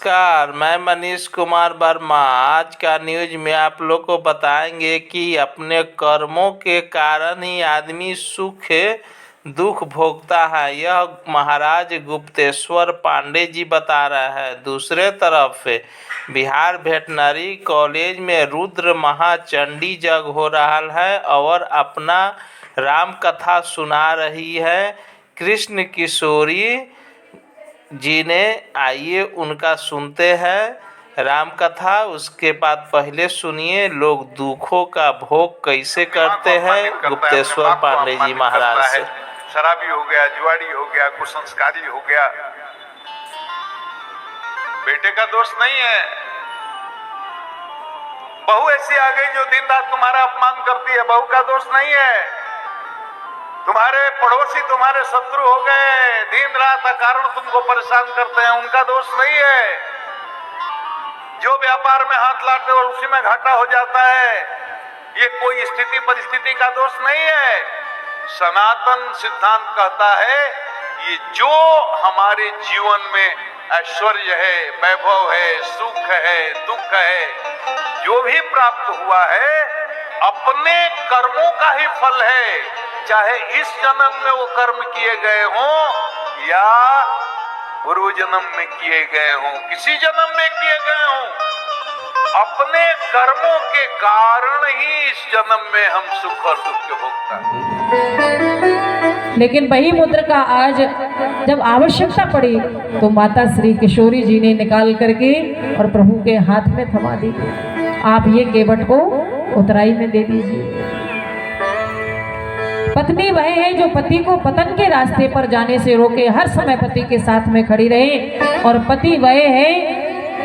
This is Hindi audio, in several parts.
नमस्कार, मैं मनीष कुमार वर्मा। आज का न्यूज में आप लोग को बताएंगे कि अपने कर्मों के कारण ही आदमी सुख दुख भोगता है। यह महाराज गुप्तेश्वर पांडे जी बता रहे हैं। दूसरे तरफ बिहार वेटनरी कॉलेज में रुद्र महाचंडी यज्ञ हो रहा है और अपना राम कथा सुना रही है कृष्ण किशोरी जी ने। आइए उनका सुनते हैं राम कथा। उसके बाद पहले सुनिए लोग दुखों का भोग कैसे करते हैं गुप्तेश्वर पांडे जी महाराज से। शराबी हो गया, जुआड़ी हो गया, कुसंस्कारी हो गया, बेटे का दोष नहीं है। बहू ऐसी आ गई जो दिन रात तुम्हारा अपमान करती है, बहू का दोष नहीं है। तुम्हारे पड़ोसी तुम्हारे शत्रु हो गए, दिन रात अकारण तुमको परेशान करते हैं, उनका दोष नहीं है। जो व्यापार में हाथ लाते और उसी में घाटा हो जाता है, ये कोई स्थिति परिस्थिति का दोष नहीं है। सनातन सिद्धांत कहता है ये जो हमारे जीवन में ऐश्वर्य है, वैभव है, सुख है, दुख है, जो भी प्राप्त हुआ है अपने कर्मों का ही फल है। चाहे इस जन्म में वो कर्म किए गए हों या पूर्व जन्म में किए गए हों, किसी जन्म में किए गए हों, अपने कर्मों के कारण ही इस जन्म में हम सुख और दुख के भोगता हैं। लेकिन वही मुद्रा का आज जब आवश्यकता पड़ी तो माता श्री किशोरी जी ने निकाल करके और प्रभु के हाथ में थमा दी। आप ये केवट को उतराई में दे दीजिए। पत्नी वह है जो पति को पतन के रास्ते पर जाने से रोके, हर समय पति के साथ में खड़ी रहे, और पति वह है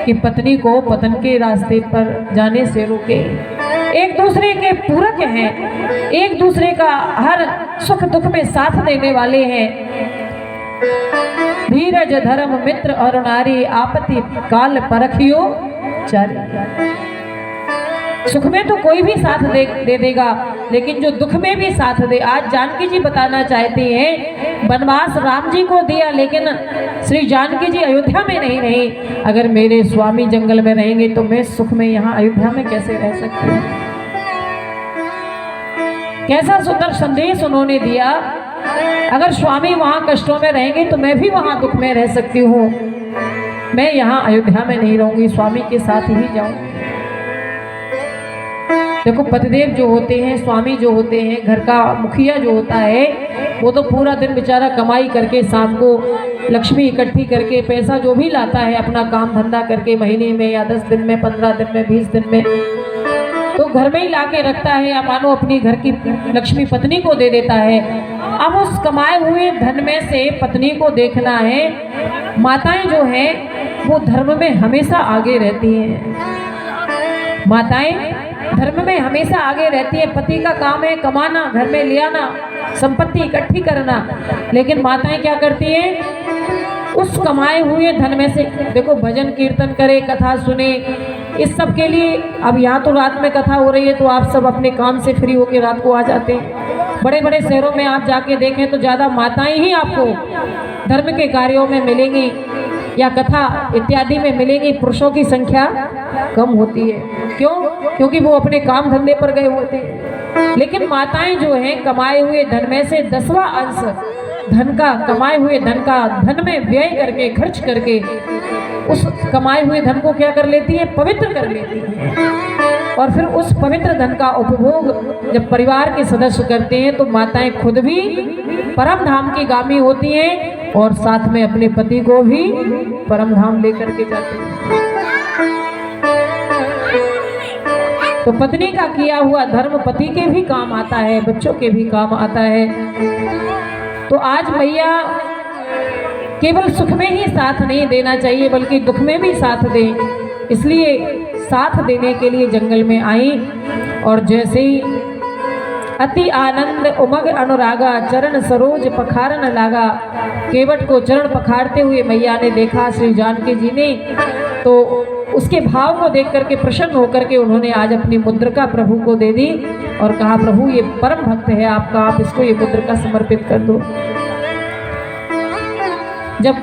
कि पत्नी को पतन के रास्ते पर जाने से रोके। एक दूसरे के पूरक हैं, एक दूसरे का हर सुख दुख में साथ देने वाले हैं। धीरज धर्म मित्र और नारी आपत्ति काल परखियो चारी। सुख में तो कोई भी साथ दे देगा, लेकिन जो दुख में भी साथ दे। आज जानकी जी बताना चाहती हैं वनवास राम जी को दिया, लेकिन श्री जानकी जी अयोध्या में नहीं रही। अगर मेरे स्वामी जंगल में रहेंगे तो मैं सुख में यहाँ अयोध्या में कैसे रह सकती हूँ। कैसा सुंदर संदेश उन्होंने दिया। अगर स्वामी वहाँ कष्टों में रहेंगे तो मैं भी वहाँ दुख में रह सकती हूँ। मैं यहाँ अयोध्या में नहीं रहूंगी, स्वामी के साथ ही जाऊंगी। देखो पतिदेव जो होते हैं, स्वामी जो होते हैं, घर का मुखिया जो होता है, वो तो पूरा दिन बेचारा कमाई करके शाम को लक्ष्मी इकट्ठी करके पैसा जो भी लाता है अपना काम धंधा करके महीने में या 10 दिन में, 15 दिन में, 20 दिन में, तो घर में ही ला के रखता है या मानो अपनी घर की लक्ष्मी पत्नी को दे देता है। अब उस कमाए हुए धन में से पत्नी को देखना है। माताएं जो हैं वो धर्म में हमेशा आगे रहती हैं। माताएं धर्म में हमेशा आगे रहती है। पति का काम है कमाना, घर में ले आना, संपत्ति इकट्ठी करना, लेकिन माताएं क्या करती हैं उस कमाए हुए धन में से, देखो भजन कीर्तन करे, कथा सुने, इस सब के लिए। अब यहाँ तो रात में कथा हो रही है तो आप सब अपने काम से फ्री होकर रात को आ जाते हैं। बड़े बड़े शहरों में आप जाके देखें तो ज़्यादा माताएं ही आपको धर्म के कार्यों में मिलेंगी या कथा इत्यादि में मिलेंगी। पुरुषों की संख्या कम होती है। क्यों? क्योंकि वो अपने काम धंधे पर गए होते हैं। लेकिन माताएं जो हैं कमाए हुए धन में से 10वां अंश धन का, कमाए हुए धन का धन में व्यय करके, खर्च करके उस कमाए हुए धन को क्या कर लेती है, पवित्र कर लेती है। और फिर उस पवित्र धन का उपभोग जब परिवार के सदस्य करते हैं तो माताएं खुद भी परम धाम की गामी होती हैं और साथ में अपने पति को भी परम धाम लेकर के जाती हैं। तो पत्नी का किया हुआ धर्म पति के भी काम आता है, बच्चों के भी काम आता है। तो आज मैया केवल सुख में ही साथ नहीं देना चाहिए बल्कि दुख में भी साथ दें। इसलिए साथ देने के लिए जंगल में आई और जैसे ही अति आनंद उमग अनुरागा चरण सरोज पखारन लागा, केवट को चरण पखारते हुए मैया ने देखा श्री जानकी जी ने, तो उसके भाव को देख करके प्रसन्न होकर के उन्होंने आज अपनी मुद्रिका प्रभु को दे दी और कहा प्रभु ये परम भक्त है आपका, आप इसको ये मुद्रिका समर्पित कर दो। जब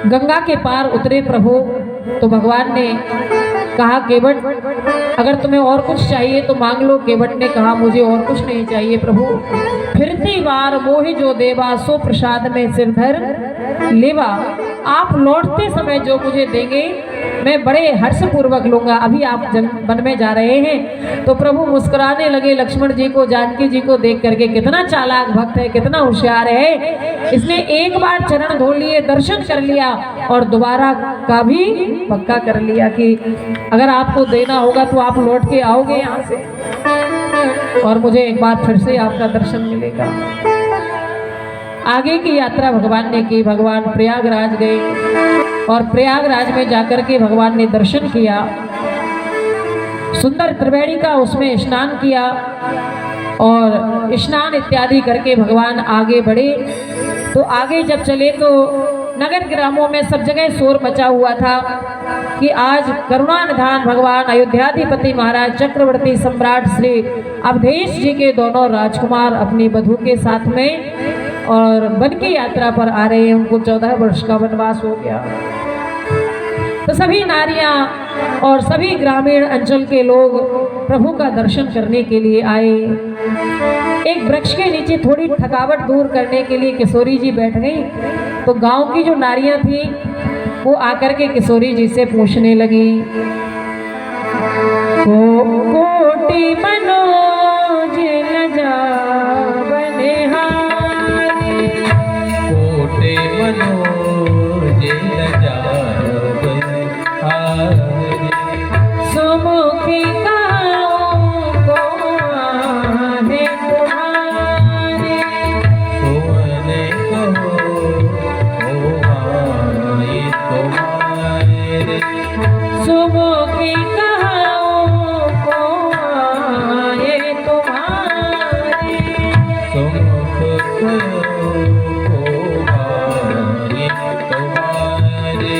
गंगा के पार उतरे प्रभु, तो भगवान ने कहा केवट अगर तुम्हें और कुछ चाहिए तो मांग लो। केवट ने कहा मुझे और कुछ नहीं चाहिए प्रभु। फिरती बार मोहि जो देवा सो प्रसाद में सिरधर लेवा। आप लौटते समय जो मुझे देंगे मैं बड़े हर्ष पूर्वक लूंगा। अभी आप वन में जा रहे हैं। तो प्रभु मुस्कुराने लगे लक्ष्मण जी को, जानकी जी को देख करके, कितना चालाक भक्त है, कितना होशियार है। इसने एक बार चरण धो लिए, दर्शन कर लिया और दोबारा का भी पक्का कर लिया कि अगर आपको देना होगा तो आप लौट के आओगे यहाँ से और मुझे एक बार फिर से आपका दर्शन मिलेगा। आगे की यात्रा भगवान ने की। भगवान प्रयागराज गए और प्रयागराज में जाकर के भगवान ने दर्शन किया। सुंदर त्रिवेणी का उसमें स्नान किया और स्नान इत्यादि करके भगवान आगे बढ़े। तो आगे जब चले तो नगर ग्रामों में सब जगह शोर मचा हुआ था कि आज करुणा निधान भगवान अयोध्याधिपति महाराज चक्रवर्ती सम्राट श्री अवधेश जी के दोनों राजकुमार अपनी बधू के साथ में और वन की यात्रा पर आ रहे हैं। उनको 14 वर्ष का वनवास हो गया। तो सभी नारियां और सभी ग्रामीण अंचल के लोग प्रभु का दर्शन करने के लिए आए। एक वृक्ष के नीचे थोड़ी थकावट दूर करने के लिए किशोरी जी बैठ गई। तो गांव की जो नारियां थी वो आकर के किशोरी जी से पूछने लगी, कोटि मनोज लजा बनिहारी, कोटि मनोज लजा बनिहारी, सुमुखी काओ को आहे तुम्हारे, सोने कहो ओ आए तुम्हारे, सुमुखी काओ को आहे तुम्हारे, सुमुख कहो ओ आए तुम्हारे,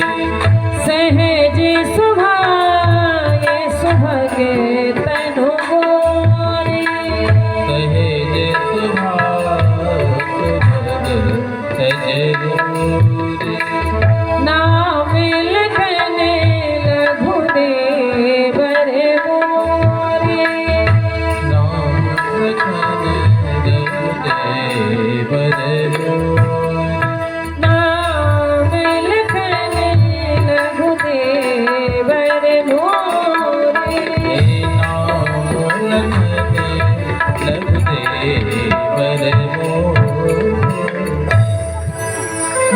सहज सुभाए सुभगे तनु गोरे, सहेज सुभाग सज गोरे, नाम लखने लघुदेव रे मोरे, नाम लखन रघुदेव मोरे, नाम लखने लघुदेव रे मोरे। नाम लखन रघुदेव मोरे।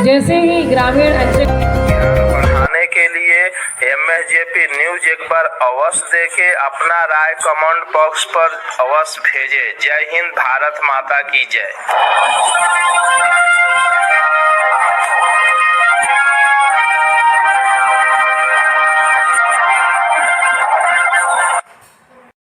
जैसे ही ग्रामीण अंचल बढ़ाने के लिए MSJP न्यूज एक बार अवश्य देखें, अपना राय कमेंट बॉक्स पर अवश्य भेजें। जय हिंद, भारत माता की जय।